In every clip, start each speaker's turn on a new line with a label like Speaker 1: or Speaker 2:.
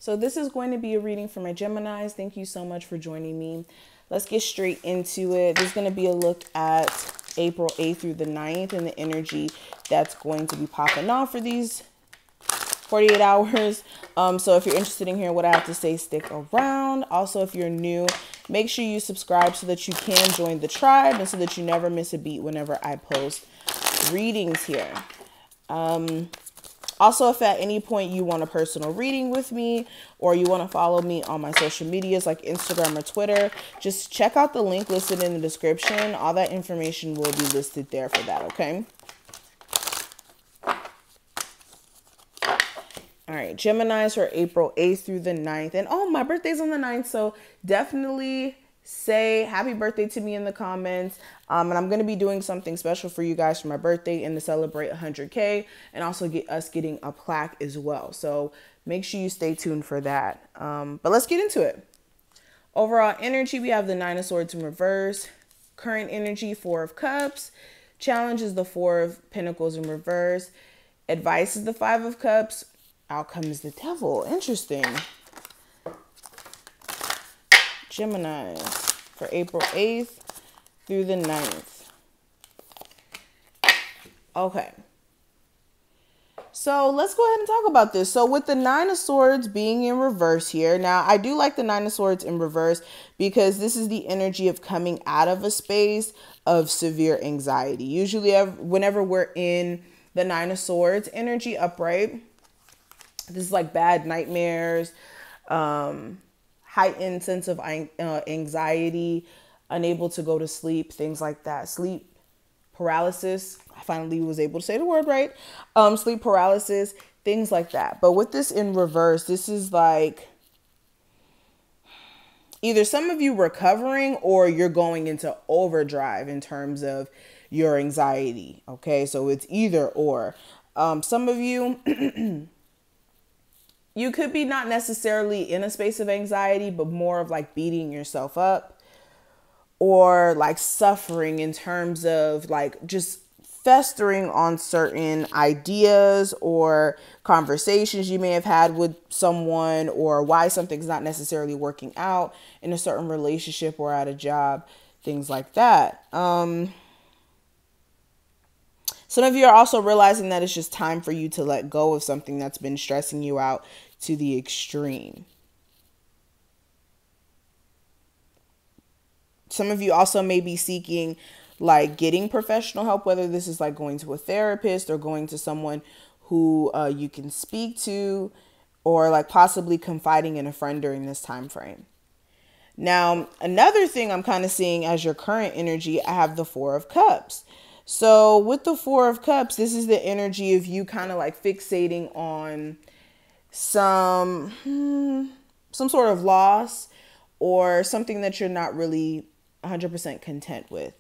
Speaker 1: So this is going to be a reading for my Geminis. Thank you so much for joining me. Let's get straight into it. There's going to be a look at April 8th through the 9th and the energy that's going to be popping off for these 48 hours. So if you're interested in hearing what I have to say, stick around. Also, if you're new, make sure you subscribe so that you can join the tribe and so that you never miss a beat whenever I post readings here. Also, if at any point you want a personal reading with me or you want to follow me on my social medias like Instagram or Twitter, just check out the link listed in the description. All that information will be listed there for that, okay? All right, Geminis for April 8th through the 9th. And oh, my birthday's on the 9th, so definitely say happy birthday to me in the comments. And I'm going to be doing something special for you guys for my birthday and to celebrate 100K and also get us getting a plaque as well. So make sure you stay tuned for that. But let's get into it. Overall energy, we have the 9 of Swords in reverse. Current energy, 4 of Cups. Challenge is the 4 of Pentacles in reverse. Advice is the 5 of Cups. Outcome is the Devil. Interesting. Gemini for April 8th through the 9th. Okay. So let's go ahead and talk about this. So with the 9 of Swords being in reverse here, now I do like the 9 of Swords in reverse because this is the energy of coming out of a space of severe anxiety. Usually whenever we're in the 9 of Swords energy upright, this is like bad nightmares, heightened sense of anxiety, unable to go to sleep, things like that. Sleep paralysis. I finally was able to say the word right. Sleep paralysis, things like that. But with this in reverse, this is like either some of you recovering or you're going into overdrive in terms of your anxiety. Okay, so it's either or. Some of you... You could be not necessarily in a space of anxiety, but more of like beating yourself up or like suffering in terms of like just festering on certain ideas or conversations you may have had with someone or why something's not necessarily working out in a certain relationship or at a job, things like that. Some of you are also realizing that it's just time for you to let go of something that's been stressing you out to the extreme. Some of you also may be seeking like getting professional help, whether this is like going to a therapist or going to someone who you can speak to or like possibly confiding in a friend during this time frame. Now, another thing I'm kind of seeing as your current energy, I have the 4 of Cups. So with the 4 of Cups, this is the energy of you kind of like fixating on some sort of loss or something that you're not really 100% content with.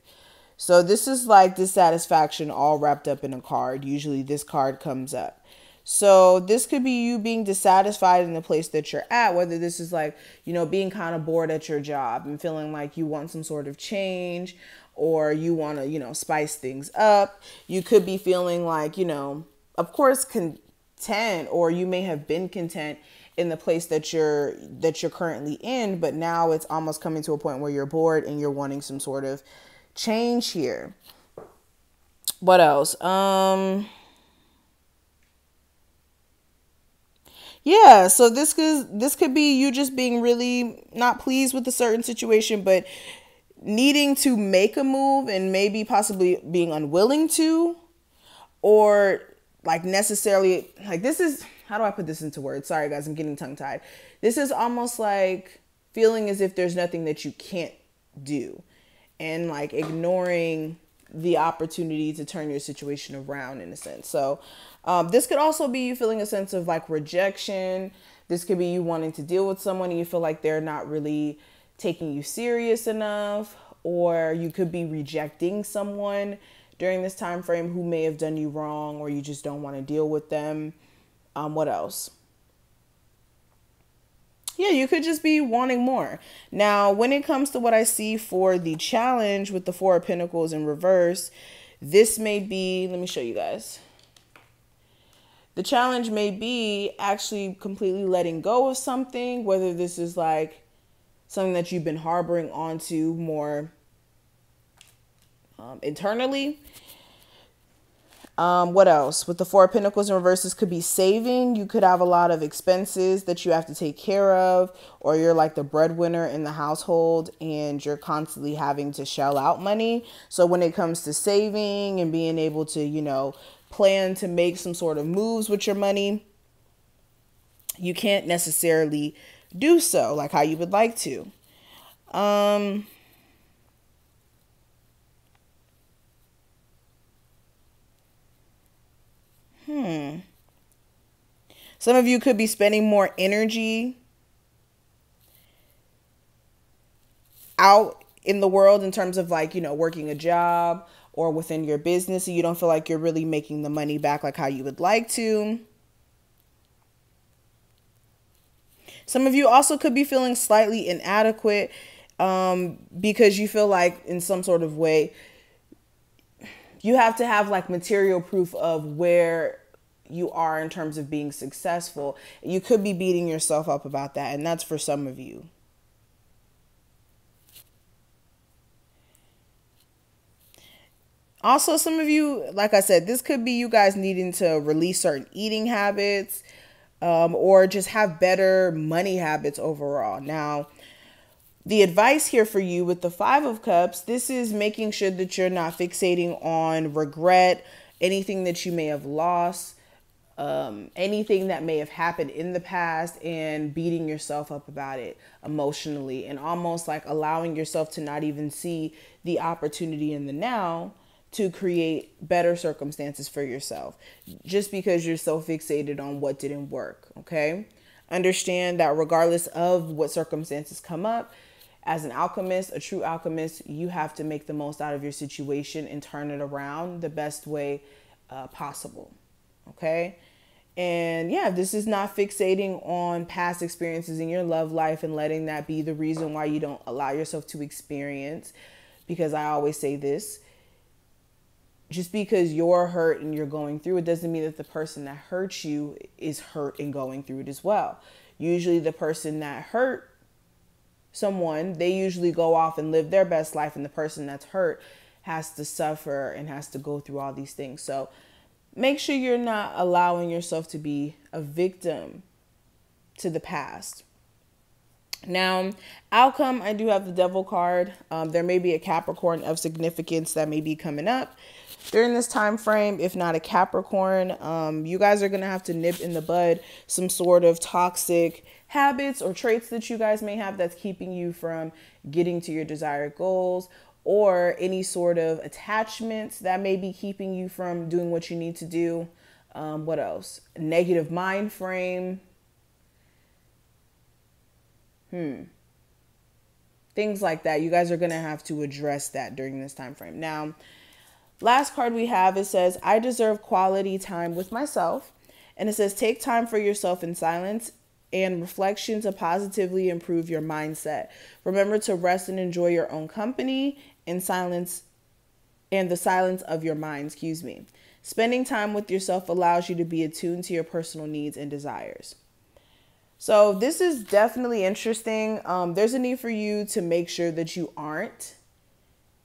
Speaker 1: So this is like dissatisfaction all wrapped up in a card. Usually this card comes up. So this could be you being dissatisfied in the place that you're at, whether this is like, you know, being kind of bored at your job and feeling like you want some sort of change or you want to, you know, spice things up. You could be feeling like, you know, of course, content, or you may have been content in the place that you're currently in, but now it's almost coming to a point where you're bored and you're wanting some sort of change here. What else? Yeah, so this could be you just being really not pleased with a certain situation, but needing to make a move and maybe possibly being unwilling to, or like necessarily like this is, how do I put this into words? Sorry guys, I'm getting tongue tied. This is almost like feeling as if there's nothing that you can't do and like ignoring the opportunity to turn your situation around in a sense. So this could also be you feeling a sense of like rejection. This could be you wanting to deal with someone and you feel like they're not really taking you serious enough, or you could be rejecting someone during this time frame who may have done you wrong, or you just don't want to deal with them. What else? Yeah, you could just be wanting more. Now, when it comes to what I see for the challenge with the 4 of Pentacles in reverse, this may be, let me show you guys. The challenge may be actually completely letting go of something, whether this is like something that you've been harboring onto more internally. What else? With the Four of Pentacles in reverse, this could be saving. You could have a lot of expenses that you have to take care of, or you're like the breadwinner in the household and you're constantly having to shell out money. So when it comes to saving and being able to, you know, plan to make some sort of moves with your money, you can't necessarily do so like how you would like to. Some of you could be spending more energy out in the world in terms of like, you know, working a job or within your business, and you don't feel like you're really making the money back like how you would like to. Some of you also could be feeling slightly inadequate because you feel like in some sort of way you have to have like material proof of where you are in terms of being successful. You could be beating yourself up about that, and that's for some of you. Also, some of you, like I said, this could be you guys needing to release certain eating habits or just have better money habits overall. Now, the advice here for you with the Five of Cups, this is making sure that you're not fixating on regret, anything that you may have lost, anything that may have happened in the past, and beating yourself up about it emotionally, and almost like allowing yourself to not even see the opportunity in the now to create better circumstances for yourself just because you're so fixated on what didn't work. Okay. Understand that regardless of what circumstances come up, as an alchemist, a true alchemist, you have to make the most out of your situation and turn it around the best way possible. Okay. And yeah, this is not fixating on past experiences in your love life and letting that be the reason why you don't allow yourself to experience. Because I always say this, just because you're hurt and you're going through it doesn't mean that the person that hurt you is hurt and going through it as well. Usually the person that hurt someone, they usually go off and live their best life, and the person that's hurt has to suffer and has to go through all these things. So make sure you're not allowing yourself to be a victim to the past. Now, outcome, I do have the Devil card. There may be a Capricorn of significance that may be coming up during this time frame. If not a Capricorn, you guys are going to have to nip in the bud some sort of toxic habits or traits that you guys may have that's keeping you from getting to your desired goals, or any sort of attachments that may be keeping you from doing what you need to do. What else? Negative mind frame. Things like that. You guys are going to have to address that during this time frame. Now, last card we have, it says, I deserve quality time with myself. And it says, take time for yourself in silence and reflection to positively improve your mindset. Remember to rest and enjoy your own company in silence and the silence of your mind, Spending time with yourself allows you to be attuned to your personal needs and desires. So this is definitely interesting. There's a need for you to make sure that you aren't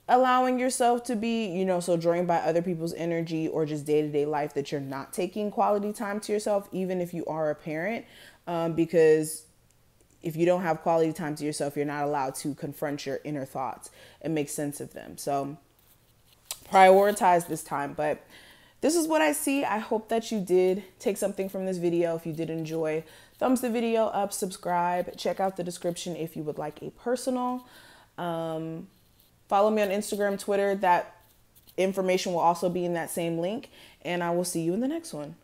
Speaker 1: allowing yourself to be, so drained by other people's energy or just day-to-day life, that you're not taking quality time to yourself, even if you are a parent, because if you don't have quality time to yourself, you're not allowed to confront your inner thoughts and make sense of them. So prioritize this time. But this is what I see. I hope that you did take something from this video. If you did enjoy, thumbs the video up, subscribe, check out the description if you would like a personal. Follow me on Instagram, Twitter. That information will also be in that same link. And I will see you in the next one.